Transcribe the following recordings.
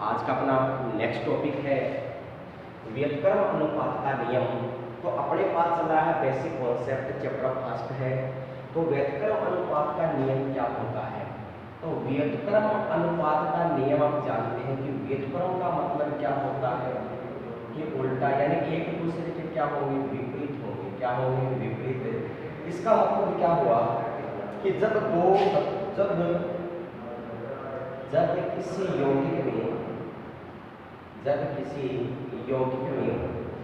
आज का अपना नेक्स्ट टॉपिक है व्युत्क्रम अनुपात का नियम। तो अपने पास चल रहा है बेसिक कॉन्सेप्ट, चैप्टर फर्स्ट है। तो व्युत्क्रम अनुपात का नियम क्या होता है? तो व्युत्क्रम अनुपात का नियम आप जानते हैं कि व्युत्क्रम का मतलब क्या होता है कि उल्टा, यानी एक दूसरे के क्या होंगे, विपरीत होंगे। क्या होंगे? विपरीत। इसका मतलब क्या हुआ कि जब किसी यौगिक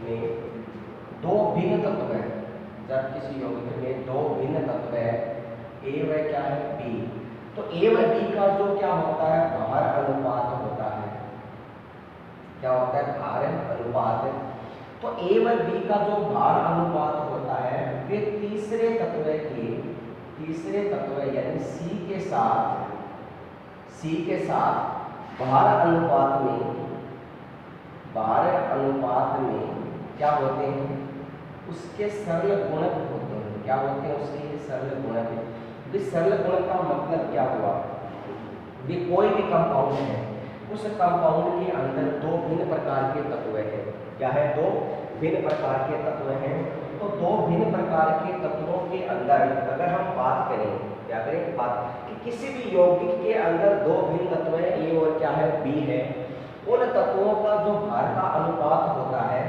में दो भिन्न तत्व हैं, जब किसी यौगिक में दो भिन्न तत्व है, ए व क्या है, बी, तो ए व बी का जो क्या होता है, भार अनुपात होता है। क्या होता है? भार अनुपात। तो ए व बी का जो भार अनुपात होता है वे तीसरे तत्व यानी सी के साथ भार अनुपात में क्या होते हैं? उसके सरल गुणक होते हैं। क्या होते हैं? उसके सरल गुणक। इस सरल गुणक का मतलब क्या हुआ? भी कोई भी कंपाउंड है, उस कंपाउंड के अंदर दो भिन्न प्रकार के तत्व हैं। क्या है? दो भिन्न प्रकार के तत्व हैं। तो दो भिन्न प्रकार के तत्वों के अंदर अगर हम बात करें, क्या करें? बात कि किसी भी यौगिक के अंदर दो भिन्न तत्व है, ए और क्या है, बी है, उन तत्वों का जो भार का अनुपात होता है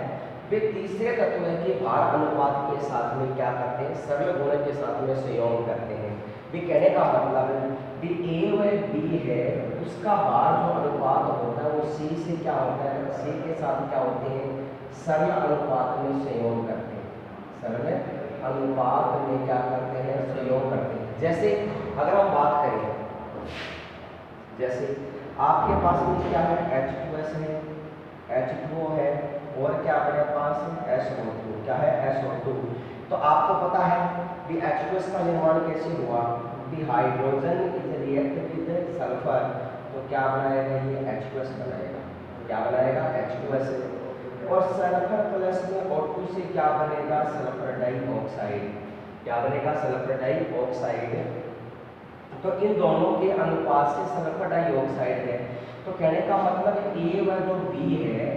वे तीसरे तत्व के भार अनुपात के साथ में क्या करते हैं? सरल गुणक के साथ में संयोग करते हैं। भी कहने का मतलब है भी ए व बी है, उसका भार जो अनुपात होता है वो सी से क्या होता है, सी के साथ क्या होते हैं? सरल अनुपात में संयोग करते हैं। सरल अनुपात में क्या करते हैं? संयोग करते हैं। जैसे अगर हम बात करें, जैसे आपके पास में क्या है, H2S है, H2O है, और क्या अपने पास SO2। क्या है? SO2। तो आपको पता है कि H2S का निर्माण कैसे हुआ? कि hydrogen is react with sulphur, तो क्या बनाएगा? ये H2S बनाएगा। क्या बनाएगा? H2S। और सल्फर प्लस में O2 से क्या बनेगा? Sulphur dioxide. क्या बनेगा? Sulphur dioxide. तो इन दोनों के अनुपात से सल्फर डाइऑक्साइड है। तो कहने का मतलब ए व जो बी है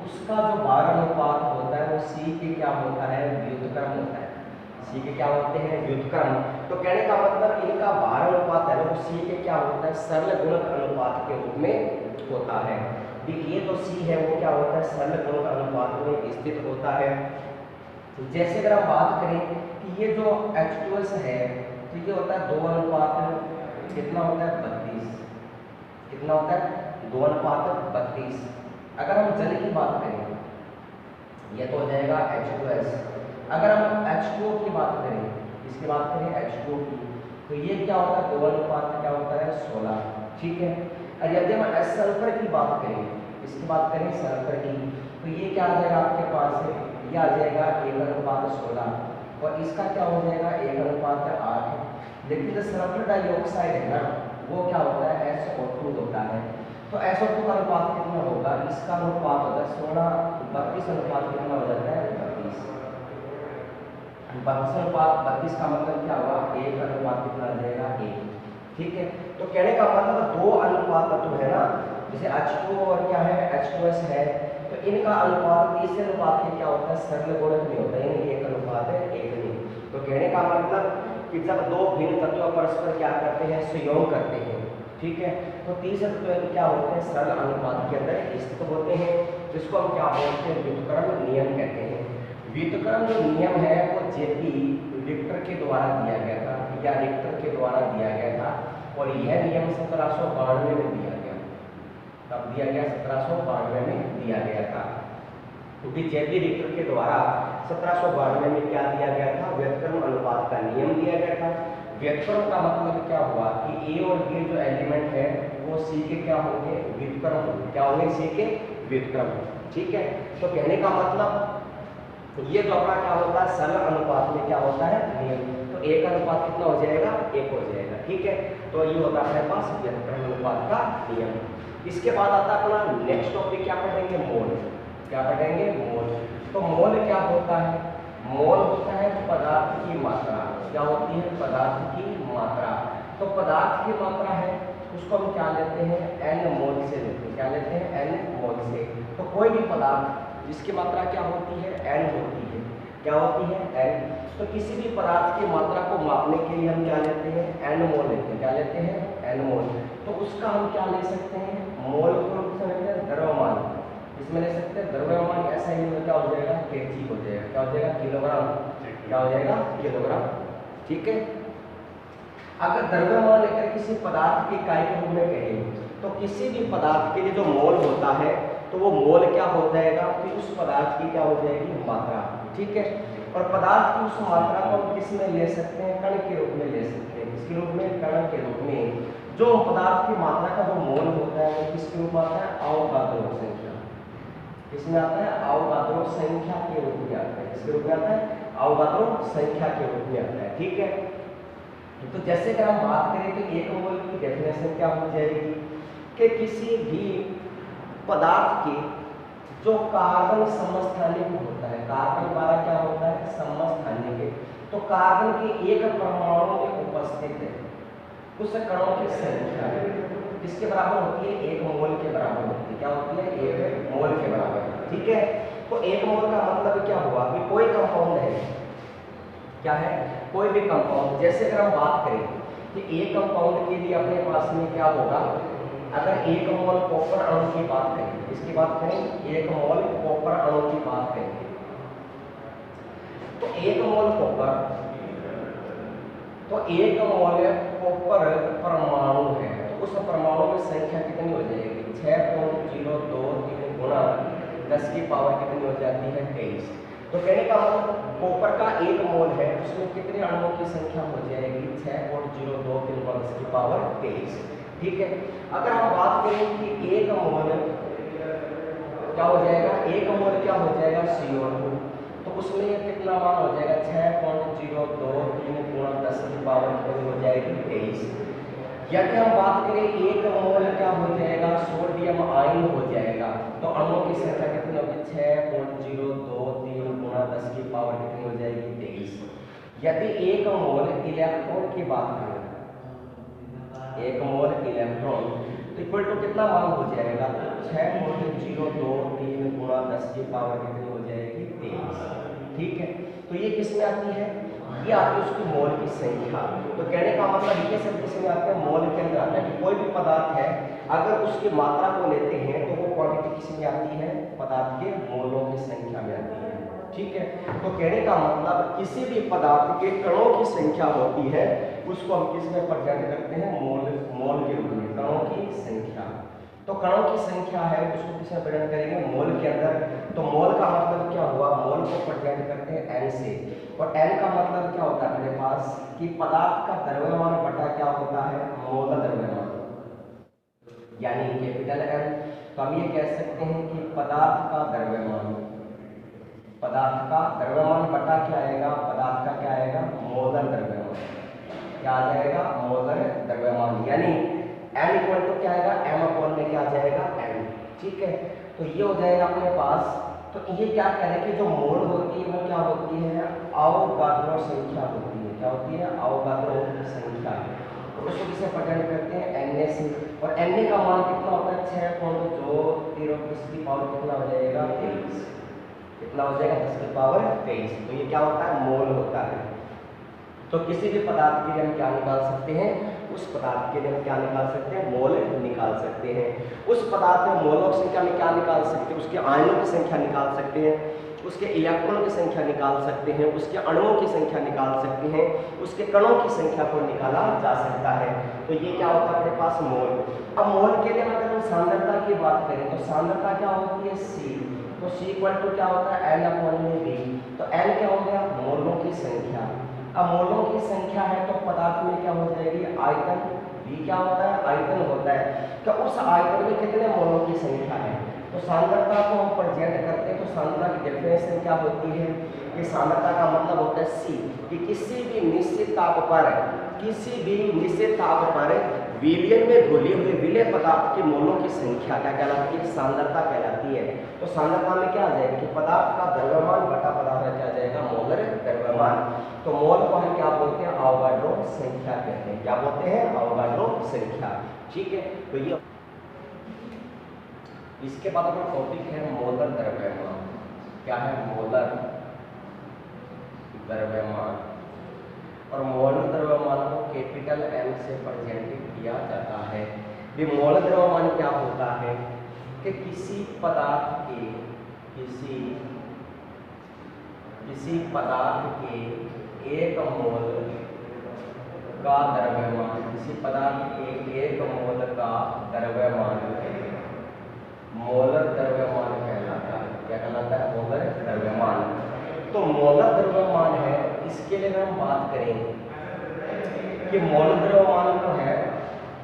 उसका जो भार अनुपात होता है वो सी के क्या होता है? व्युत्क्रम होता है। सी के क्या होते हैं? व्युत्क्रम। तो कहने का मतलब इनका भार अनुपात है वो सी के क्या होता है? सरल गुणक अनुपात के रूप में होता है। ये जो सी है वो क्या होता है? सरल गुणक अनुपात में स्थित होता है। जैसे अगर हम बात करें कि ये जो H2S है, तो ये होता है 2 अनुपात कितना होता है? 32। कितना होता है? 2 अनुपात 32। अगर हम जल की बात करें, ये तो हो जाएगा H2S। अगर हम H2O की बात करें, इसकी बात करें H2O की, तो ये क्या होता है? 2 अनुपात क्या होता है? 16। ठीक है। और यदि हम सल्फर की बात करें, इसकी बात करें सल्फर की, तो ये क्या आ जाएगा आपके पास? ये आ जाएगा 1 अनुपात 16, और इसका क्या हो जाएगा? 1 अनुपात 8। लेकिन जो सल्फर डाइऑक्साइड है ना, वो क्या होता है? SO2 होता है। तो SO2 का अनुपात कितना होगा? इसका अनुपात होता है 16, 32 अनुपात कितना हो जाता है? 32। 32 अनुपात 32 का मतलब क्या हुआ? 1 अनुपात कितना आ जाएगा? 1। ठीक है। तो कहने का मतलब 2 अनुपात तो है ना, जैसे H2O और क्या है? H2S है, तो इनका अनुपात तीसरे अनुपात के क्या होता है? सरल गुणक में होता है, यानी 1 अनुपात है 1 नहीं। तो कहने का मतलब कि जब दो भिन्न तत्व परस्पर क्या करते हैं? संयोग करते हैं। ठीक है। तो तीसरे तत्व क्या होते हैं? सरल अनुपात के अंदर स्थित होते हैं, जिसको हम क्या बोलते हैं? व्युत्क्रम नियम कहते हैं। व्युत्क्रम जो नियम है वो जेपी रिक्टर के द्वारा दिया गया था, या रिक्टर के द्वारा दिया गया था, और यह नियम 1792 में दिया गया। कब दिया गया? 1792 में दिया गया था। क्योंकि जेपी रिक्टर के द्वारा 1792 में क्या दिया गया था? व्युत्क्रम अनुपात का नियम दिया गया था। व्युत्क्रम का मतलब क्या हुआ कि ए और बी जो एलिमेंट है वो सी के क्या होंगे? व्युत्क्रम होंगे। क्या होंगे? सी के व्युत्क्रम। ठीक है। तो कहने का मतलब ये जो अपना क्या होता है? सरल अनुपात में क्या होता है? नियम। तो 1 अनुपात कितना हो जाएगा? 1 हो जाएगा। ठीक है। तो ये होता है हमारे पास व्युत्क्रम अनुपात का नियम। इसके बाद आता है अपना नेक्स्ट टॉपिक, क्या पढ़ेंगे? मोल। क्या पढ़ेंगे? मोल। तो मोल क्या होता है? मोल होता है पदार्थ की मात्रा। क्या होती है? पदार्थ की मात्रा। तो पदार्थ की मात्रा है उसको हम क्या लेते हैं? N मोल से लेते हैं। क्या लेते हैं? कोई भी पदार्थ जिसकी मात्रा क्या होती है, n होती है, क्या होती है, n। तो किसी भी पदार्थ की मात्रा को मापने के लिए हम क्या लेते हैं, n मोल लेते हैं। क्या लेते हैं, n मोल। तो उसका हम क्या ले सकते हैं, मोल के रूप में लेते हैं द्रव्यमान, इसमें ले सकते हैं द्रव्यमान। ऐसा ही में क्या हो जाएगा, kg हो जाएगा। क्या हो जाएगा, किलोग्राम। क्या हो जाएगा, किलोग्राम। ठीक है। अगर द्रव्यमान लेकर किसी पदार्थ की इकाई के रूप में कहें तो किसी भी पदार्थ के लिए जो मोल होता है तो वो मोल क्या हो जाएगा कि उस पदार्थ की क्या हो जाएगी, मात्रा। ठीक है। और पदार्थ की उस मात्रा को हम किस में ले सकते हैं, कण के रूप में ले सकते हैं। किसके रूप में, कण के रूप में। जो पदार्थ की मात्रा का जो मोल होता है वो किसके रूप में आता है, अवोगाद्रो संख्या। किसमें आता है, अवोगाद्रो संख्या के रूप में आता है। किसके रूप में आता है, अवोगाद्रो संख्या के रूप में आता है। ठीक है। तो जैसे अगर हम बात करें तो एक मोल की डेफिनेशन क्या हो जाएगी कि किसी भी पदार्थ की जो कार्बन समस्थानिक होता है, कार्बन द्वारा क्या होता है, समस्थानिक। तो कार्बन के एक परमाणु में उपस्थित है उस कणों की संख्या किसके बराबर होती है, एक मोल के बराबर होती है। क्या होती है, एक मोल के बराबर। ठीक है। तो एक मोल का मतलब क्या हुआ कि कोई कंपाउंड है, क्या है, कोई भी कंपाउंड। जैसे अगर हम बात करें कि एक कंपाउंड के लिए अपने पास में क्या होगा, अगर एक मोल कॉपर अणु की बात करें, इसकी बात करें, एक मोल कॉपर अणु की बात करें तो एक मोल कॉपर, तो एक मोल कॉपर परमाणु है तो उस परमाणु में संख्या कितनी हो जाएगी, 6.023 गुणा 10 की पावर कितनी हो जाती है, 23। तो कहने का मतलब कॉपर का एक मोल है उसमें कितने अणुओं की संख्या हो जाएगी, 6.023 गुणा 10 की पावर 23। ठीक है। अगर हम बात करें कि एक मोल क्या हो जाएगा, एक मोल क्या हो जाएगा, CO2, तो उसमें कितना मान हो जाएगा, 6.023 गुणा 10 की पावर कितनी हो जाएगी, 23। यदि हम बात करें एक मोल क्या हो जाएगा, सोडियम आयन हो जाएगा, तो अणुओं की संख्या कितनी होगी, 6.023 गुणा 10 की पावर कितनी हो जाएगी, 23। यदि एक मोल इलेक्ट्रॉन की बात करें, एक मोल इलेक्ट्रॉन तो इक्वल टू कितना मान हो जाएगा, 6.023 गुणा 10 की पावर कितनी हो जाएगी, 23। ठीक है। तो ये किसमें आती है, ये आती है उसकी मोल की संख्या। तो कहने का मतलब ये सब किसमें आते हैं, मोल के अंदर आता है कि कोई भी पदार्थ है अगर उसकी मात्रा को लेते हैं तो वो क्वांटिटी किसमें आती है, पदार्थ के मोलों की संख्या में आती है। ठीक है। तो कहने का मतलब किसी भी पदार्थ के कणों की संख्या होती है उसको हम किस में प्रेजेंट करते हैं, मोल के रूप में, कणों की संख्या। तो कणों की संख्या है उसको किस में प्रेजेंट करेंगे, मोल के अंदर। तो मोल का मतलब क्या हुआ, मोल को प्रेजेंट करते हैं n से। और n का मतलब क्या होता है अपने पास कि पदार्थ का द्रव्यमान बटा क्या होता है, मोल द्रव्यमान, यानी कैपिटल N। तो हम ये कह सकते हैं कि पदार्थ का द्रव्यमान, पदार्थ का द्रव्यमान बटा क्या आएगा, पदार्थ का क्या आएगा, मोलर द्रव्यमान। क्या आ जाएगा, मोलर द्रव्यमान, यानी n इक्वल टू क्या आएगा, m अपॉन में क्या आ जाएगा, n। ठीक है। तो ये हो जाएगा अपने पास। तो ये क्या कह रहे हैं कि जो मोल होती है वो क्या होती है, अवोगाद्रो संख्या होती है। क्या होती है, अवोगाद्रो संख्या। तो उसको किसे प्रेजेंट करते हैं, Na से। और Na का मान कितना होता है, 6.023 की पावर कितना हो जाएगा, 23। कितना हो जाएगा, 10 की पावर 23। तो ये क्या होता है, मोल होता है। तो किसी भी पदार्थ के लिए हम क्या निकाल सकते हैं, उस पदार्थ के लिए हम क्या निकाल सकते हैं, मोल निकाल सकते हैं। उस पदार्थ में मोलों की संख्या में क्या निकाल सकते हैं, उसके आयनों की संख्या निकाल सकते हैं, उसके इलेक्ट्रॉनों की संख्या निकाल सकते हैं, उसके अणुओं की संख्या निकाल सकते हैं, उसके कणों की संख्या को निकाला जा सकता है। तो ये क्या होता है अपने पास, मोल। अब मोल के लिए अगर हम सांद्रता की बात करें तो सांद्रता क्या होती है, C। तो C इक्वल टू क्या होता है, N अपॉन में V। तो N क्या हो गया, मोलों की संख्या। अब मोलों की संख्या है तो पदार्थ में क्या हो जाएगी, आयतन। V क्या होता है, आयतन होता है। तो उस आयतन में कितने मोलों की संख्या है। तो सांद्रता को हम प्रेजेंट करते हैं तो सांद्रता की डेफिनेशन क्या होती है कि सांद्रता का मतलब होता है C, कि किसी भी निश्चित ताप पर, किसी भी निश्चित ताप पर विलयन में घुले हुए विलय पदार्थ के मोलों की संख्या क्या कहलाती है, सांद्रता कहलाती है। तो सांद्रता में क्या आ जाएगा कि पदार्थ का द्रव्यमान बटा पदार्थ का क्या आ जाएगा, मोलर द्रव्यमान। तो मोल को हम क्या बोलते हैं, अवोगाड्रो संख्या कहते हैं। क्या बोलते हैं, अवोगाड्रो संख्या। ठीक है। तो ये इसके बाद अपना टॉपिक है मोलर द्रव्यमान। क्या है? मोलर द्रव्यमान। और मोलर द्रव्यमान को कैपिटल एम से प्रेजेंट किया जाता है। ये मोलर द्रव्यमान क्या होता है कि किसी पदार्थ के एक मोल का द्रव्यमान, किसी पदार्थ के एक मोल का द्रव्यमान मोलर द्रव्यमान कहलाता है। क्या कहलाता है? मोलर द्रव्यमान। तो मोलर द्रव्यमान है, इसके लिए हम बात करेंगे कि मोलर द्रव्यमान जो है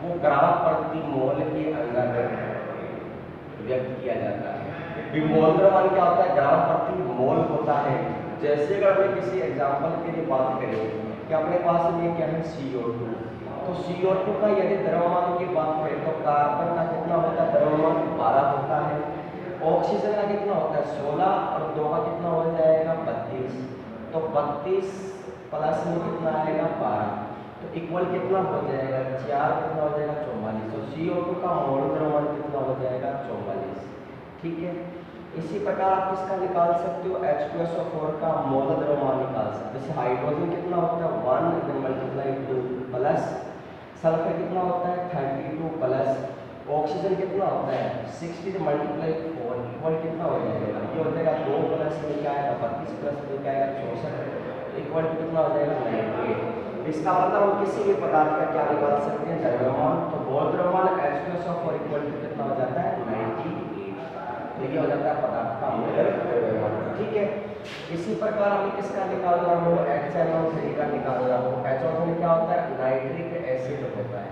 वो ग्राम प्रति मोल के अंदर व्यक्त किया जाता है। मोल द्रव्यमान क्या होता है? ग्राम प्रति मोल होता है। जैसे अगर मैं किसी एग्जांपल के लिए बात करें कि अपने पास में क्या है? CO2। तो CO2 का यदि द्रव्यमान की बात करें तो कार्बन का कितना होता है? द्रव्यमान 12 होता है। ऑक्सीजन का कितना होता है? 16 और 2 का कितना हो जाएगा? 32। तो 32 प्लस में कितना आएगा? 12। तो इक्वल कितना हो जाएगा? 4 कितना हो जाएगा? 44। तो CO2 का मोल द्रव्यमान कितना हो जाएगा? 44। ठीक है। इसी प्रकार आप किसका निकाल सकते हो? H2SO4 का मोल द्रव्यमान निकाल सकते हो। जैसे हाइड्रोजन कितना होता है? 1 मल्टीप्लाई 2 प्लस सल्फर कितना होता है? 32 प्लस ऑक्सीजन कितना होता है? 60 मल्टीप्लाई 4 इक्वल कितना हो जाएगा? ये हो जाएगा 2 प्लस में क्या आएगा? 32 प्लस में क्या आएगा? 64 इक्वल कितना हो जाएगा? 98। इसका मतलब हम किसी भी पदार्थ का क्या निकाल सकते हैं? द्रव्यमान। तो मोल द्रव्यमान H2SO4 इक्वल कितना हो जाता है? 98। ये हो जाता है पदार्थ का मोलर द्रव्यमान। ठीक है। इसी प्रकार हमें किसका निकालना हो? HNO3 का निकालना हो। HNO3 क्या होता है? नाइट्रिक एसिड होता है।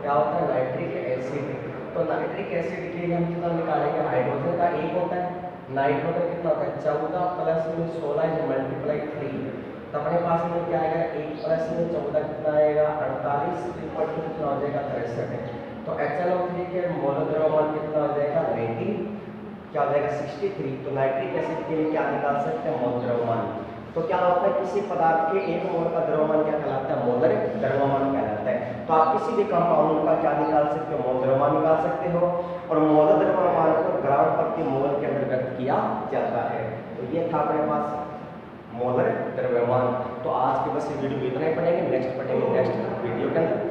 क्या होता है? Nitric acid. तो नाइट्रिक एसिड के लिए हम कितना निकालेंगे? हाइड्रोजन का 1 होता है, नाइट्रोजन कितना होता है? 14 प्लस में 16 इज मल्टीप्लाई 3। तो अपने पास में क्या आएगा? 1 प्लस में 14 कितना आएगा? 48 इक्वल टू कितना हो जाएगा? 63। तो HNO3 के मोलर द्रव्यमान कितना हो जाएगा? 90 क्या हो जाएगा? 63। तो नाइट्रिक एसिड के लिए क्या निकाल सकते हैं? मोल द्रव्यमान। तो क्या होता है? किसी पदार्थ के एक मोल का द्रव्यमान क्या कहलाता है? मोलर द्रव्यमान कहलाता है। तो आप किसी भी कंपाउंड का क्या निकाल सकते हो? मोल द्रव्यमान निकाल सकते हो। और मोलर द्रव्यमान को ग्राम प्रति मोल के अंदर व्यक्त किया जाता है। तो ये था अपने पास मोलर द्रव्यमान। तो आज के बस वीडियो इतना ही पढ़ेंगे, नेक्स्ट पढ़ेंगे नेक्स्ट वीडियो के अंदर।